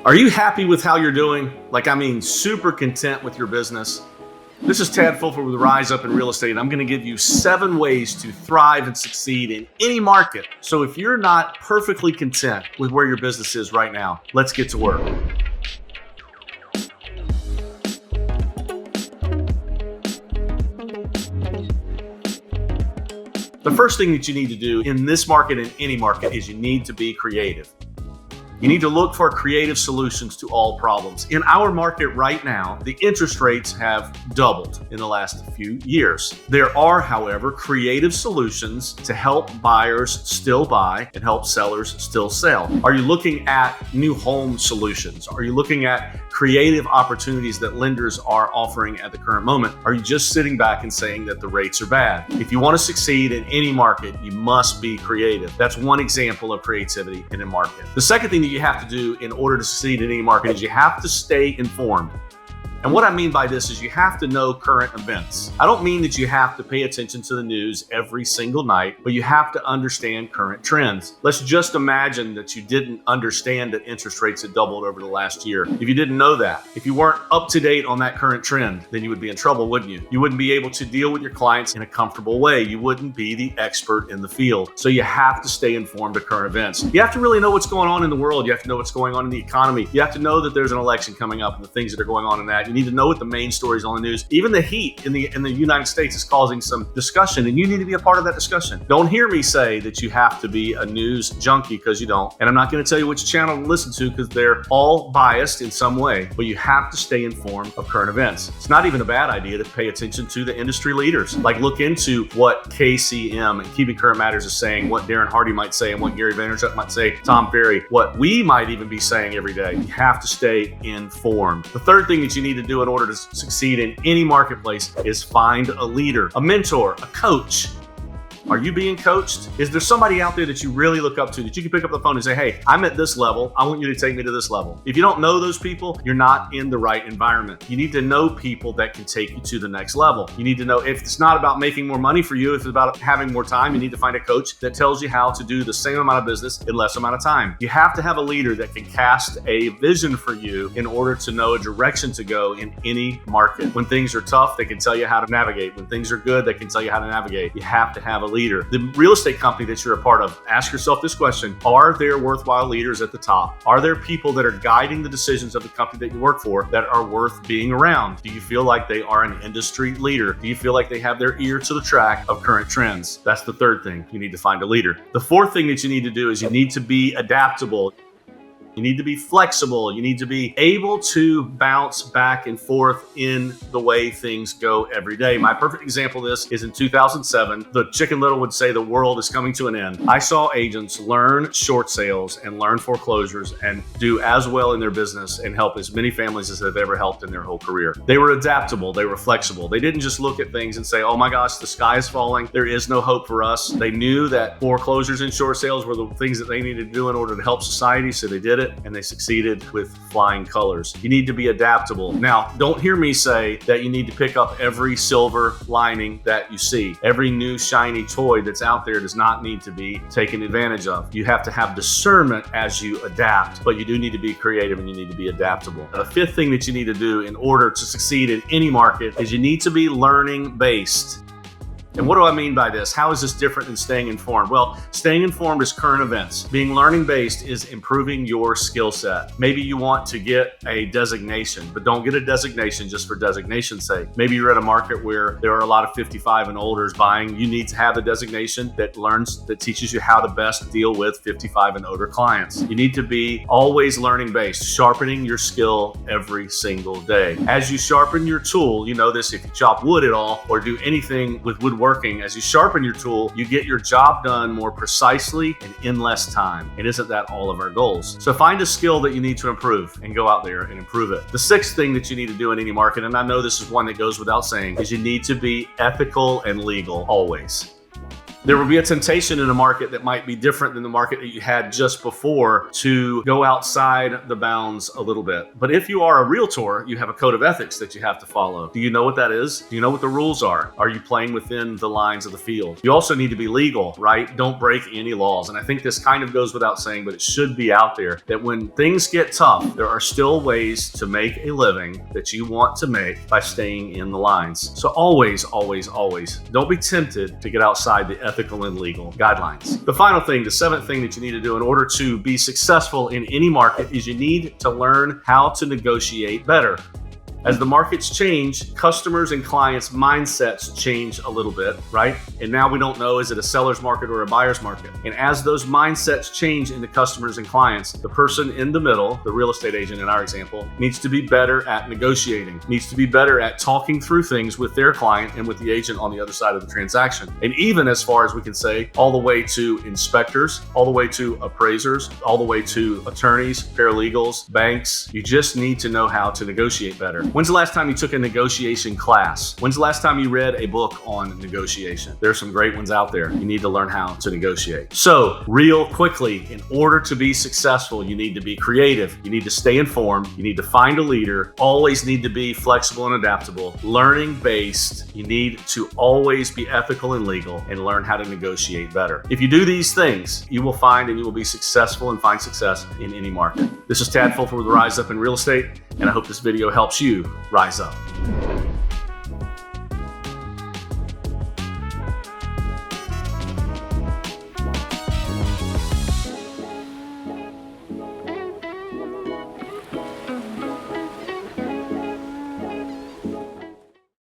Are you happy with how you're doing? Super content with your business? This is Tad Fulford with Rise Up in Real Estate, and I'm going to give you 7 ways to thrive and succeed in any market. So if you're not perfectly content with where your business is right now, let's get to work. The first thing that you need to do in this market and any market is you need to be creative. You need to look for creative solutions to all problems. In our market right now, the interest rates have doubled in the last few years. There are, however, creative solutions to help buyers still buy and help sellers still sell. Are you looking at new home solutions? Are you looking at creative opportunities that lenders are offering at the current moment? Are you just sitting back and saying that the rates are bad? If you want to succeed in any market, you must be creative. That's one example of creativity in a market. The second thing that you have to do in order to succeed in any market is you have to stay informed. And what I mean by this is you have to know current events. I don't mean that you have to pay attention to the news every single night, but you have to understand current trends. Let's just imagine that you didn't understand that interest rates had doubled over the last year. If you didn't know that, if you weren't up to date on that current trend, then you would be in trouble, wouldn't you? You wouldn't be able to deal with your clients in a comfortable way. You wouldn't be the expert in the field. So you have to stay informed of current events. You have to really know what's going on in the world. You have to know what's going on in the economy. You have to know that there's an election coming up and the things that are going on in that. You need to know what the main stories on the news. Even the heat in the United States is causing some discussion, and you need to be a part of that discussion. Don't hear me say that you have to be a news junkie, because you don't. And I'm not going to tell you which channel to listen to, because they're all biased in some way. But you have to stay informed of current events. It's not even a bad idea to pay attention to the industry leaders. Like, look into what KCM and Keeping Current Matters is saying, what Darren Hardy might say, and what Gary Vaynerchuk might say, Tom Ferry, what we might even be saying every day. You have to stay informed. The third thing that you need to do in order to succeed in any marketplace is find a leader, a mentor, a coach. Are you being coached? Is there somebody out there that you really look up to, that you can pick up the phone and say, hey, I'm at this level. I want you to take me to this level. If you don't know those people, you're not in the right environment. You need to know people that can take you to the next level. You need to know, if it's not about making more money for you, if it's about having more time, you need to find a coach that tells you how to do the same amount of business in less amount of time. You have to have a leader that can cast a vision for you in order to know a direction to go in any market. When things are tough, they can tell you how to navigate. When things are good, they can tell you how to navigate. You have to have a leader. The real estate company that you're a part of, ask yourself this question: are there worthwhile leaders at the top? Are there people that are guiding the decisions of the company that you work for that are worth being around? Do you feel like they are an industry leader? Do you feel like they have their ear to the track of current trends? That's the third thing. You need to find a leader. The fourth thing that you need to do is you need to be adaptable. You need to be flexible. You need to be able to bounce back and forth in the way things go every day. My perfect example of this is in 2007. The Chicken Little would say the world is coming to an end. I saw agents learn short sales and learn foreclosures and do as well in their business and help as many families as they've ever helped in their whole career. They were adaptable. They were flexible. They didn't just look at things and say, oh my gosh, the sky is falling. There is no hope for us. They knew that foreclosures and short sales were the things that they needed to do in order to help society, so they did it. And they succeeded with flying colors. You need to be adaptable. Now, don't hear me say that you need to pick up every silver lining that you see. Every new shiny toy that's out there does not need to be taken advantage of. You have to have discernment as you adapt, but you do need to be creative and you need to be adaptable. The fifth thing that you need to do in order to succeed in any market is you need to be learning based. And what do I mean by this? How is this different than staying informed? Well, staying informed is current events. Being learning based is improving your skill set. Maybe you want to get a designation, but don't get a designation just for designation's sake. Maybe you're at a market where there are a lot of 55 and olders buying. You need to have a designation that teaches you how to best deal with 55 and older clients. You need to be always learning based, sharpening your skill every single day. As you sharpen your tool, you know this if you chop wood at all or do anything with woodworking, as you sharpen your tool, you get your job done more precisely and in less time. And isn't that all of our goals? So find a skill that you need to improve and go out there and improve it. The sixth thing that you need to do in any market, and I know this is one that goes without saying, is you need to be ethical and legal always. There will be a temptation in a market that might be different than the market that you had just before to go outside the bounds a little bit. But if you are a realtor, you have a code of ethics that you have to follow. Do you know what that is? Do you know what the rules are? Are you playing within the lines of the field? You also need to be legal, right? Don't break any laws. And I think this kind of goes without saying, but it should be out there that when things get tough, there are still ways to make a living that you want to make by staying in the lines. So always, always, always don't be tempted to get outside the ethical and legal guidelines. The final thing, the seventh thing that you need to do in order to be successful in any market is you need to learn how to negotiate better. As the markets change, customers and clients' mindsets change a little bit, right? And now we don't know, is it a seller's market or a buyer's market? And as those mindsets change into customers and clients, the person in the middle, the real estate agent in our example, needs to be better at negotiating, needs to be better at talking through things with their client and with the agent on the other side of the transaction. And even as far as we can say, all the way to inspectors, all the way to appraisers, all the way to attorneys, paralegals, banks, you just need to know how to negotiate better. When's the last time you took a negotiation class? When's the last time you read a book on negotiation? There's some great ones out there. You need to learn how to negotiate. So, real quickly, in order to be successful, you need to be creative. You need to stay informed. You need to find a leader. Always need to be flexible and adaptable. Learning based. You need to always be ethical and legal and learn how to negotiate better. If you do these things, you will find and you will be successful and find success in any market. This is Tad Fulford with Rise Up in Real Estate, and I hope this video helps you rise up.